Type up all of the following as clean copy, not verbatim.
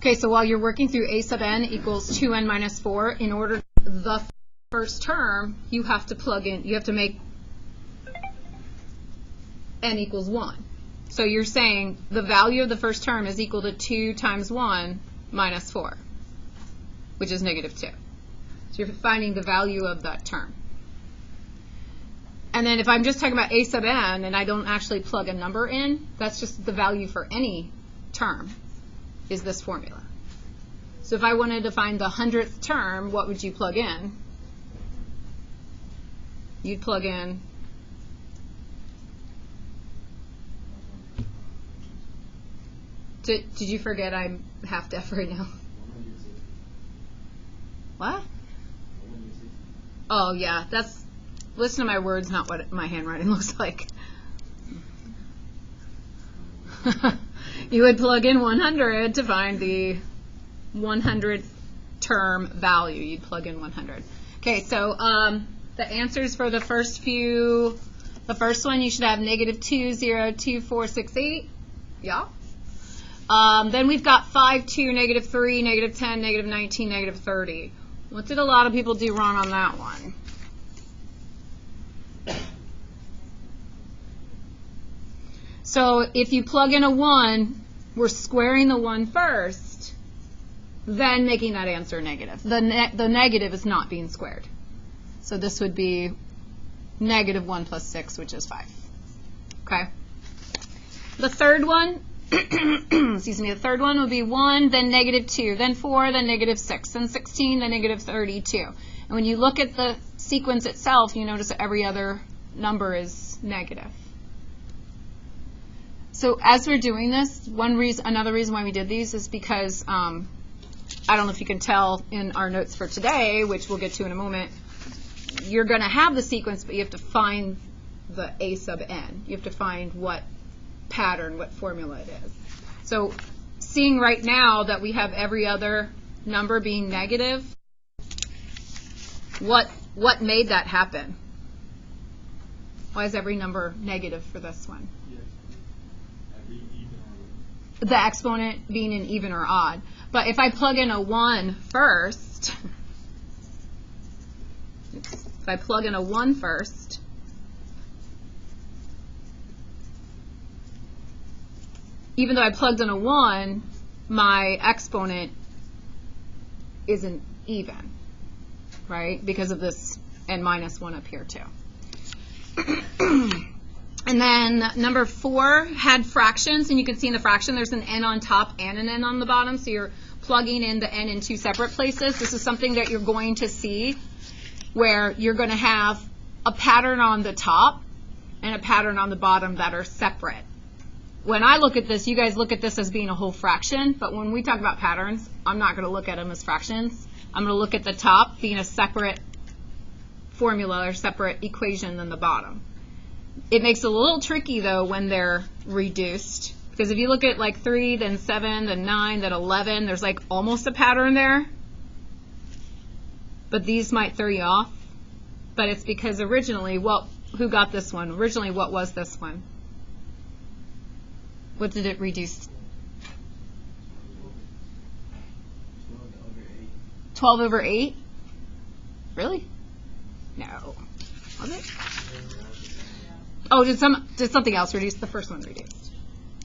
Okay, so while you're working through a sub n equals 2n minus 4, in order to the first term, you have to plug in, you have to make n equals 1. So you're saying the value of the first term is equal to 2 times 1 minus 4, which is negative 2. So you're finding the value of that term. And then if I'm just talking about a sub n and I don't actually plug a number in, that's just the value for any term is this formula. So if I wanted to find the 100th term, what would you plug in? You'd plug in Did you forget I'm half deaf right now? What? Oh, yeah. That's, listen to my words, not what my handwriting looks like. You would plug in 100 to find the 100th term value. You'd plug in 100. Okay, so the answers for the first few, the first one you should have negative 2, 0, 2, 4, 6, 8. Yeah. Then we've got 5, 2, negative 3, negative 10, negative 19, negative 30. What did a lot of people do wrong on that one? So if you plug in a 1, we're squaring the 1 first, then making that answer negative. The negative is not being squared. So this would be negative 1 plus 6, which is 5. Okay? The third one, excuse me, the third one would be 1, then negative 2, then 4, then negative 6, then 16, then negative 32. And when you look at the sequence itself, you notice that every other number is negative. So as we're doing this, another reason why we did these is because, I don't know if you can tell in our notes for today, which we'll get to in a moment, you're going to have the sequence, but you have to find the a sub n. You have to find what pattern, what formula it is. So seeing right now that we have every other number being negative, what made that happen? Why is every number negative for this one? The exponent being an even or odd. But if I plug in a 1 first, if I plug in a 1 first, even though I plugged in a 1, my exponent isn't even, right? Because of this n minus 1 up here too. And then number 4 had fractions, and you can see in the fraction there's an n on top and an n on the bottom, so you're plugging in the n in 2 separate places. This is something that you're going to see where you're going to have a pattern on the top and a pattern on the bottom that are separate. When I look at this, you guys look at this as being a whole fraction, but when we talk about patterns, I'm not going to look at them as fractions. I'm going to look at the top being a separate formula or separate equation than the bottom. It makes it a little tricky, though, when they're reduced, because if you look at like 3, then 7, then 9, then 11, there's like almost a pattern there, but these might throw you off. But it's because originally, well, who got this one? Originally, what was this one? What did it reduce? 12 over 8? Really? No. Was it? Oh, did something else reduce? The first one reduced.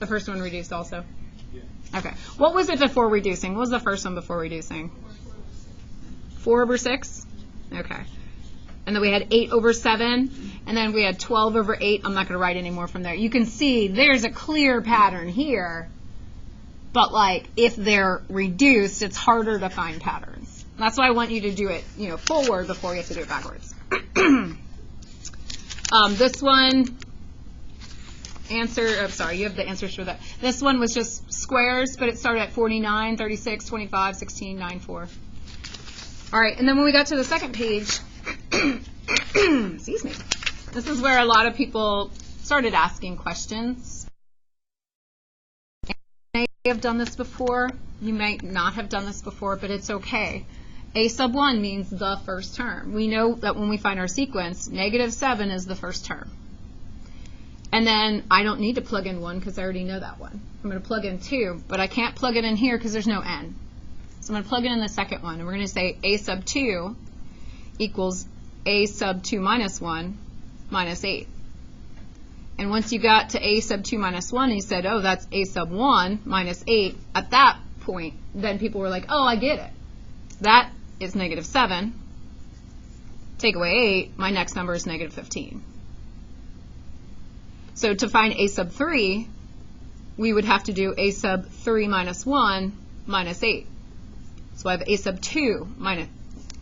The first one reduced also? Yeah. Okay. What was it before reducing? What was the first one before reducing? 4 over 6? Okay. And then we had 8 over 7, and then we had 12 over 8. I'm not going to write any more from there. You can see there's a clear pattern here, but like if they're reduced, it's harder to find patterns. That's why I want you to do it, forward before you have to do it backwards. This one, you have the answers for that. This one was just squares, but it started at 49, 36, 25, 16, 9, 4. All right, and then when we got to the second page, excuse me, this is where a lot of people started asking questions. You may have done this before. You might not have done this before, but it's okay. A sub 1 means the first term. We know that when we find our sequence, negative 7 is the first term. And then I don't need to plug in 1 because I already know that one. I'm going to plug in 2, but I can't plug it in here because there's no n. So I'm going to plug it in the second one, and we're going to say a sub 2 equals a sub 2 minus 1 minus 8. And once you got to a sub 2 minus 1, and you said, oh, that's a sub 1 minus 8, at that point, then people were like, oh, I get it. That is negative 7. Take away 8, my next number is negative 15. So to find a sub 3, we would have to do a sub 3 minus 1 minus 8. So I have a sub 2 minus,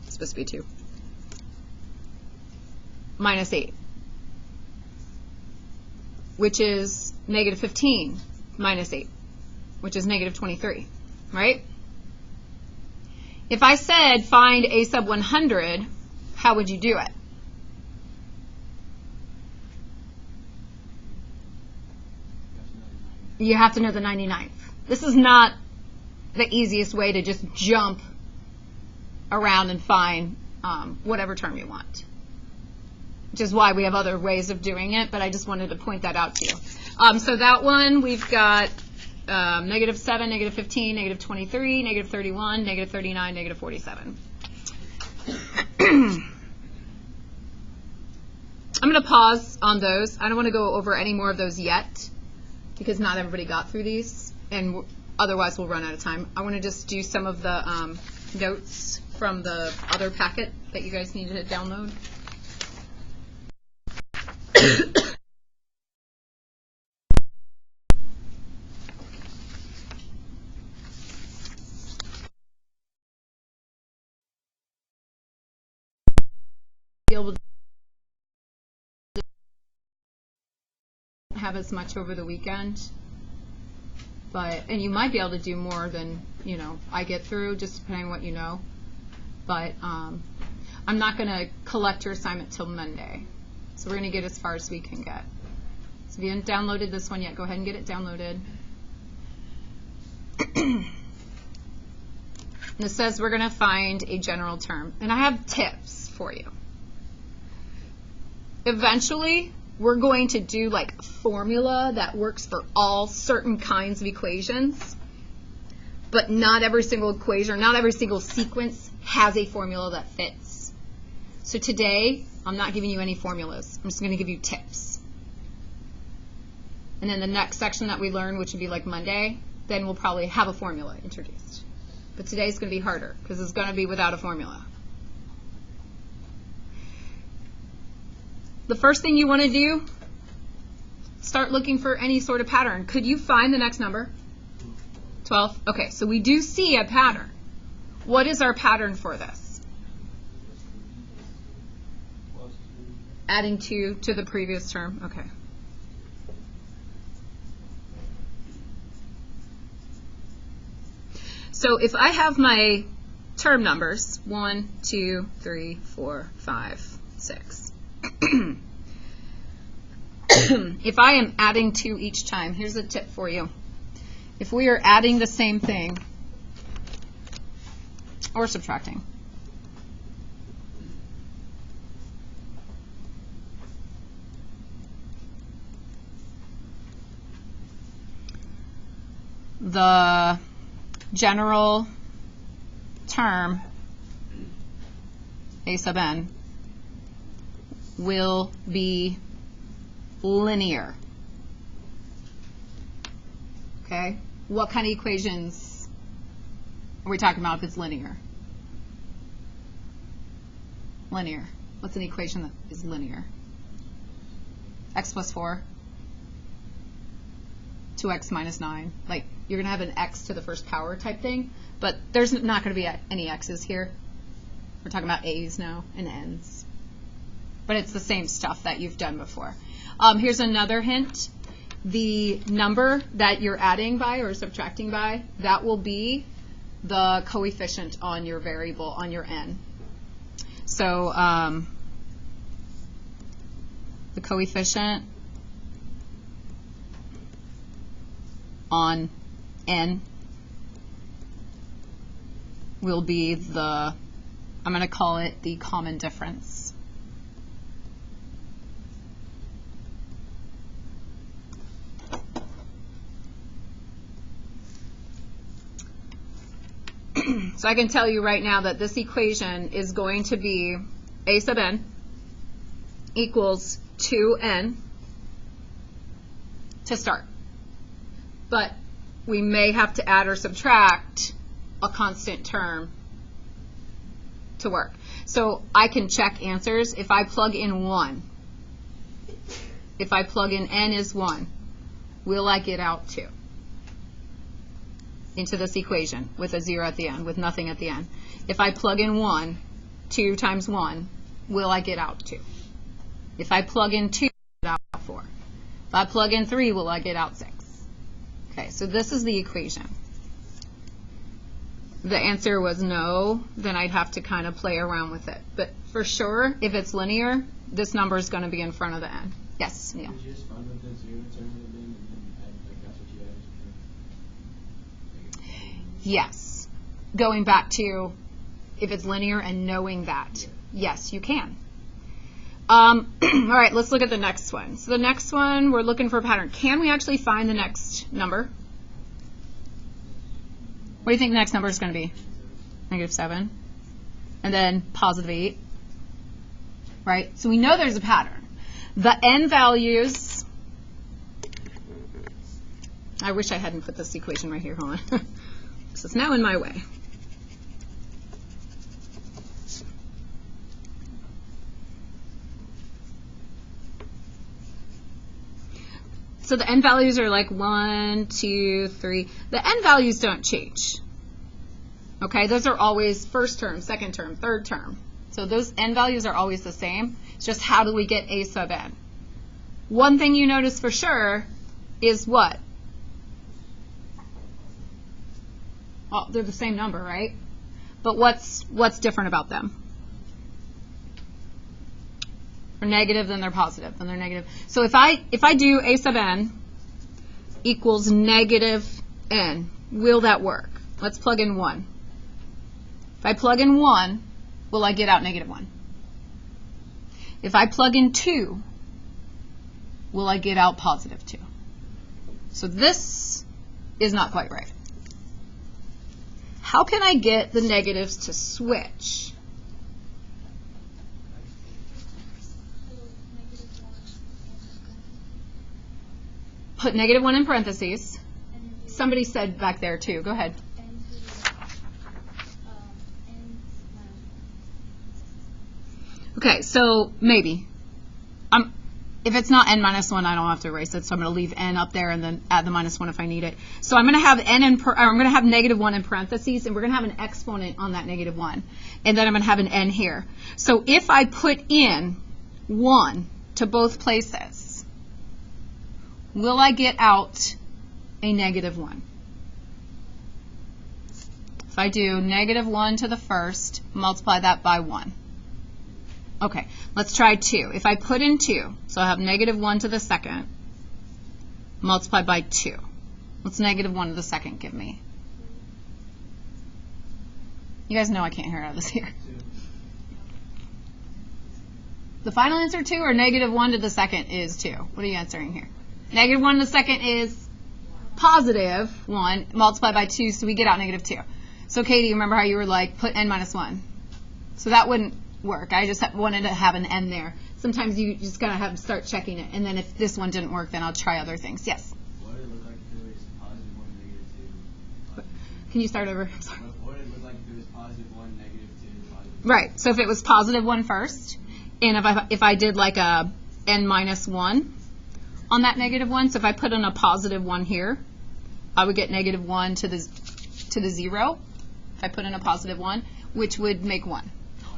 it's supposed to be 2, minus 8, which is negative 15 minus 8, which is negative 23, right? If I said find a sub 100, how would you do it? You have to know the 99th. This is not the easiest way to just jump around and find whatever term you want, which is why we have other ways of doing it, but I just wanted to point that out to you. So that one, we've got negative 7, negative 15, negative 23, negative 31, negative 39, negative 47. I'm going to pause on those. I don't want to go over any more of those yet, because not everybody got through these, and otherwise we'll run out of time. I want to just do some of the notes from the other packet that you guys need to download. Be able to have as much over the weekend, and you might be able to do more than I get through, just depending on what you know. But I'm not going to collect your assignment till Monday, so we're going to get as far as we can get. So if you haven't downloaded this one yet, go ahead and get it downloaded. And it says we're going to find a general term, and I have tips for you. Eventually, we're going to do like a formula that works for all certain kinds of equations, but not every single equation, or not every single sequence has a formula that fits. So today, I'm not giving you any formulas. I'm just going to give you tips. And then the next section that we learn, which would be like Monday, then we'll probably have a formula introduced. But today's going to be harder because it's going to be without a formula. The first thing you want to do, start looking for any sort of pattern. Could you find the next number? 12? Okay, so we do see a pattern. What is our pattern for this? Adding 2 to the previous term. Okay. So if I have my term numbers, 1, 2, 3, 4, 5, 6. If I am adding 2 each time, here's a tip for you. If we are adding the same thing or subtracting, the general term a sub n will be linear. Okay? What kind of equations are we talking about if it's linear? Linear. What's an equation that is linear? X plus 4, 2x minus 9. Like, you're going to have an x to the first power type thing, but there's not going to be any x's here. We're talking about a's now and n's. But it's the same stuff that you've done before. Here's another hint. The number that you're adding by or subtracting by, that will be the coefficient on your variable, on your n. So the coefficient on n will be the, I'm going to call it the common difference. So I can tell you right now that this equation is going to be a sub n equals 2n to start. But we may have to add or subtract a constant term to work. So I can check answers. If I plug in 1, if I plug in n is 1, will I get out 2 into this equation with a 0 at the end, with nothing at the end? If I plug in 1, 2 times 1, will I get out 2? If I plug in 2, I'll get out 4. If I plug in 3, will I get out 6? Okay, so this is the equation. The answer was no, then I'd have to kind of play around with it. But for sure, if it's linear, this number is going to be in front of the n. Yes, Neil? Did you just find what the 0 term would have been, and then add, like, that's what you added to? Yes. Going back to if it's linear and knowing that. Yes, you can. All right, let's look at the next one. So the next one, we're looking for a pattern. Can we actually find the next number? What do you think the next number is going to be? -7. And then +8. Right? So we know there's a pattern. The n values, I wish I hadn't put this equation right here. Hold on. So it's now in my way. So the n values are like 1, 2, 3. The n values don't change. Okay, those are always first term, second term, third term. So those n values are always the same. It's just how do we get a sub n? One thing you notice for sure is what? Well, they're the same number, right? But what's different about them? They're negative, then they're positive, then they're negative. So if I do a sub n equals -n, will that work? Let's plug in 1. If I plug in 1, will I get out -1? If I plug in 2, will I get out +2? So this is not quite right. How can I get the negatives to switch? Put -1 in parentheses. Somebody said back there too. Go ahead. Okay, so maybe. If it's not n-1, I don't have to erase it, so I'm going to leave n up there and then add the -1 if I need it. So I'm going to have I'm going to have -1 in parentheses, and we're going to have an exponent on that -1, and then I'm going to have an n here. So if I put in 1 to both places, will I get out a -1? If I do -1 to the first, multiply that by 1. Okay, let's try 2. If I put in 2, so I have -1 to the second, multiplied by 2. What's -1 to the second give me? You guys know I can't hear out of this here. The final answer 2 or -1 to the second is 2? What are you answering here? -1 to the second is +1 multiplied by 2, so we get out -2. So Katie, remember how you were like, put n-1. So that wouldn't work. I just wanted to have an n there. Sometimes you just gotta have to start checking it, and then if this one didn't work, then I'll try other things. Yes? What would it look like if it was +1, -2? Can you start over? I'm sorry. What would it look like if it was +1, -2, +2? Right, so if it was +1 first, and if I did like a n-1 on that -1, so if I put in a +1 here, I would get -1 to the 0, if I put in a +1, which would make 1.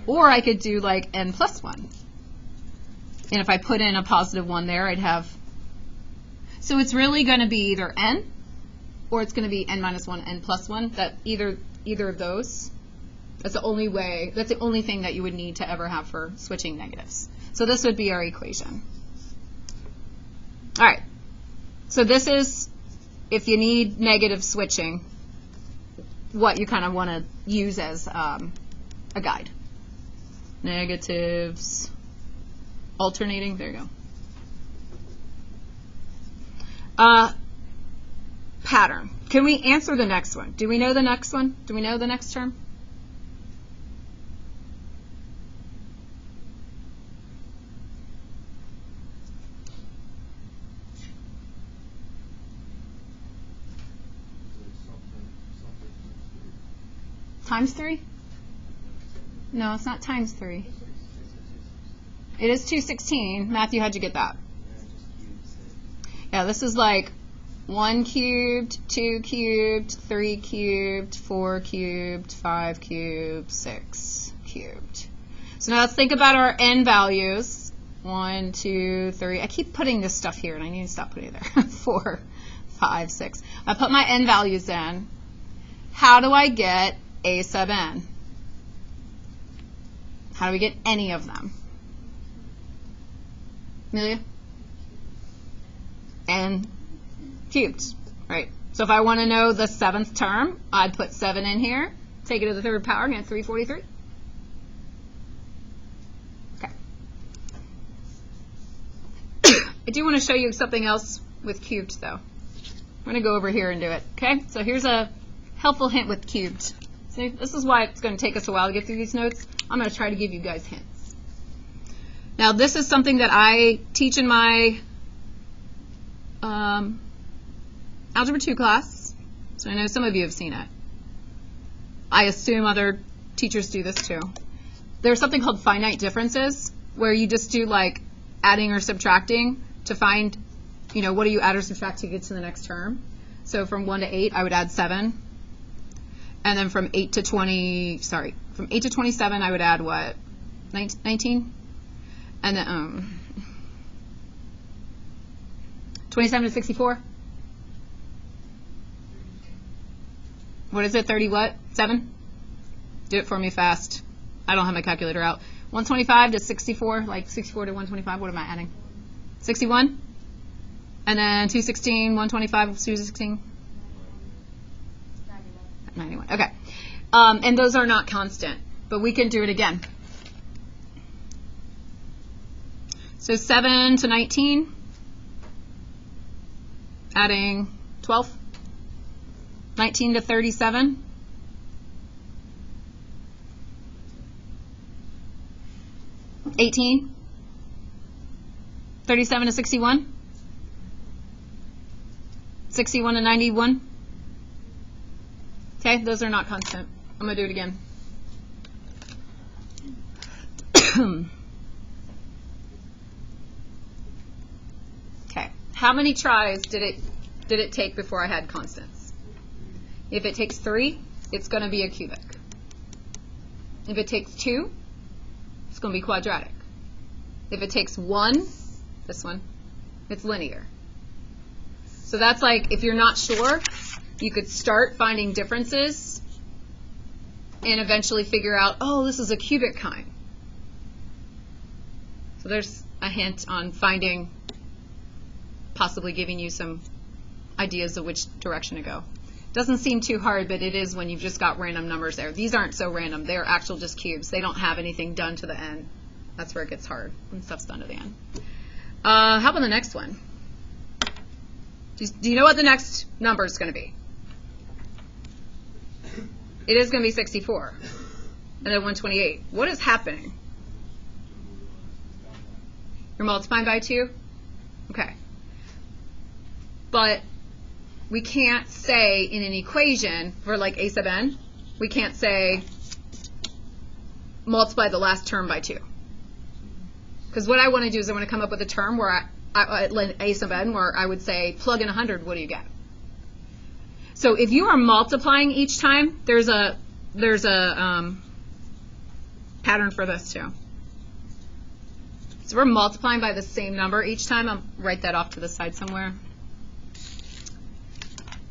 Or I could do like n+1. And if I put in a +1 there, I'd have, so it's really going to be either n, or it's going to be n-1, n+1, that either of those. That's the only way, that's the only thing that you would need to ever have for switching negatives. So this would be our equation. All right, so this is, if you need negative switching, what you kind of want to use as a guide. Negatives, alternating, there you go. pattern. Can we answer the next one? Do we know the next one? Do we know the next term? Times 3? No, it's not times 3. It is 216. Matthew, how'd you get that? Yeah, this is like 1 cubed, 2 cubed, 3 cubed, 4 cubed, 5 cubed, 6 cubed. So now let's think about our n values. 1, 2, 3. I keep putting this stuff here, and I need to stop putting it there. 4, 5, 6. I put my n values in. How do I get a sub n? How do we get any of them? Amelia? N cubed, right? So if I want to know the 7th term, I'd put 7 in here, take it to the 3rd power, and get 343. Okay. I do want to show you something else with cubed, though. I'm going to go over here and do it, okay? So here's a helpful hint with cubed. See, this is why it's going to take us a while to get through these notes. I'm going to try to give you guys hints. Now, this is something that I teach in my Algebra 2 class, so I know some of you have seen it. I assume other teachers do this too. There's something called finite differences, where you just do like adding or subtracting to find, you know, what do you add or subtract to get to the next term. So from 1 to 8, I would add 7. And then from 8 to 27, I would add what? 19? And then 27 to 64? What is it? 30 what? 7? Do it for me fast. I don't have my calculator out. 125 to 64, like 64 to 125, what am I adding? 61? And then 216, 125, 216? 91. Okay. And those are not constant, but we can do it again. So 7 to 19, adding 12. 19 to 37. 18. 37 to 61. 61 to 91. Okay, those are not constant. I'm going to do it again. Okay, how many tries did it take before I had constants? If it takes 3, it's going to be a cubic. If it takes 2, it's going to be quadratic. If it takes 1, this one, it's linear. So that's like, if you're not sure, you could start finding differences and eventually figure out, oh, this is a cubic kind. So there's a hint on finding, possibly giving you some ideas of which direction to go. Doesn't seem too hard, but it is when you've just got random numbers there. These aren't so random. They're actual just cubes. They don't have anything done to the end. That's where it gets hard when stuff's done to the end. How about the next one? Do you know what the next number is going to be? It is going to be 64. And then 128. What is happening? You're multiplying by 2? Okay. But we can't say in an equation for like a sub n, we can't say multiply the last term by 2. Because what I want to do is I want to come up with a term where a sub n, where I would say plug in 100, what do you get? So if you are multiplying each time, there's a pattern for this too. So we're multiplying by the same number each time. I'll write that off to the side somewhere.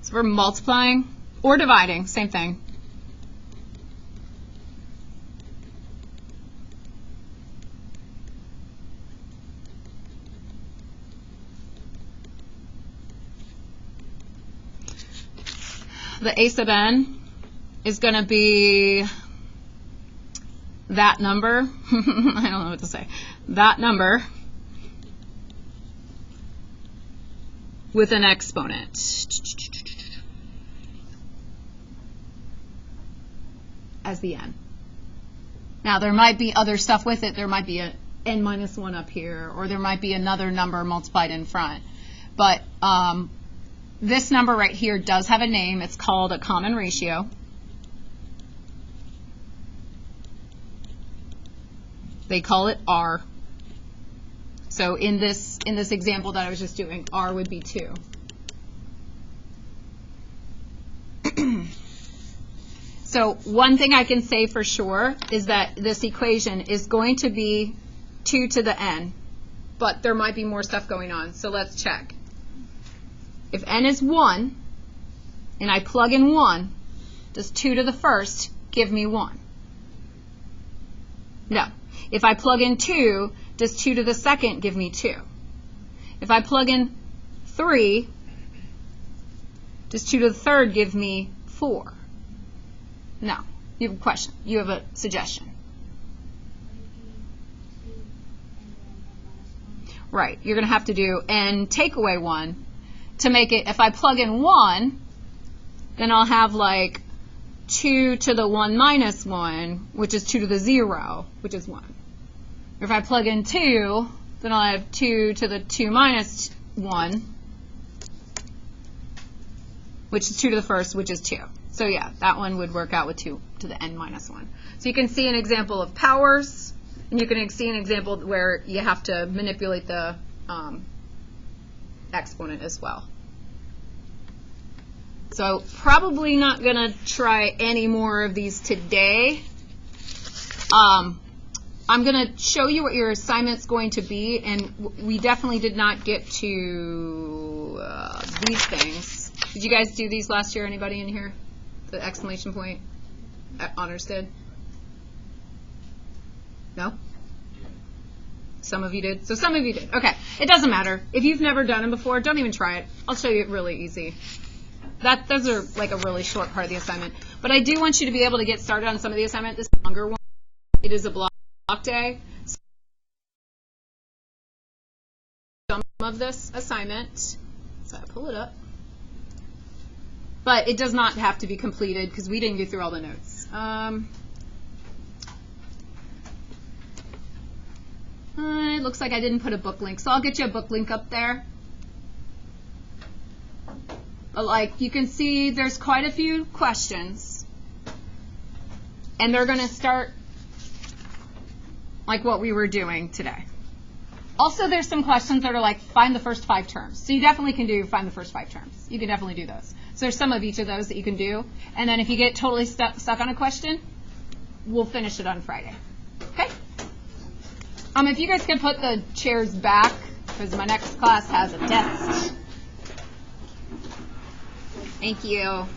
So we're multiplying or dividing, same thing. The a sub n is going to be that number. I don't know what to say. That number with an exponent. as the n. Now, there might be other stuff with it. There might be a n minus 1 up here, or there might be another number multiplied in front. But this number right here does have a name. It's called a common ratio. They call it R. So in this example that I was just doing, R would be 2. So one thing I can say for sure is that this equation is going to be 2 to the n, but there might be more stuff going on. So let's check. If n is 1, and I plug in 1, does 2 to the first give me 1? No. If I plug in 2, does 2 to the second give me 2? If I plug in 3, does 2 to the third give me 4? No. You have a question. You have a suggestion. Right. You're going to have to do n take away 1 to make it. If I plug in 1, then I'll have like 2 to the 1 minus 1, which is 2 to the 0, which is 1. If I plug in 2, then I'll have 2 to the 2 minus 1, which is 2 to the first, which is 2. So yeah, that one would work out with 2 to the n minus 1. So you can see an example of powers, and you can see an example where you have to manipulate the exponent as well. So probably not going to try any more of these today. I'm going to show you what your assignment's going to be, and we definitely did not get to these things. Did you guys do these last year? Anybody in here? The exclamation point? Honors did? No? Some of you did? So some of you did. Okay. It doesn't matter. If you've never done them before, don't even try it. I'll show you it really easy. Those are like a really short part of the assignment. But I do want you to be able to get started on some of the assignment. This longer one, it is a block day. Some of this assignment, so I pull it up. But it does not have to be completed because we didn't get through all the notes. It looks like I didn't put a book link, so I'll get you a book link up there. But like you can see, there's quite a few questions, and they're going to start like what we were doing today. Also, there's some questions that are like find the first 5 terms. So you definitely can do find the first 5 terms. You can definitely do those. So there's some of each of those that you can do. And then if you get totally stuck on a question, we'll finish it on Friday. Okay? If you guys can put the chairs back, because my next class has a test. Thank you.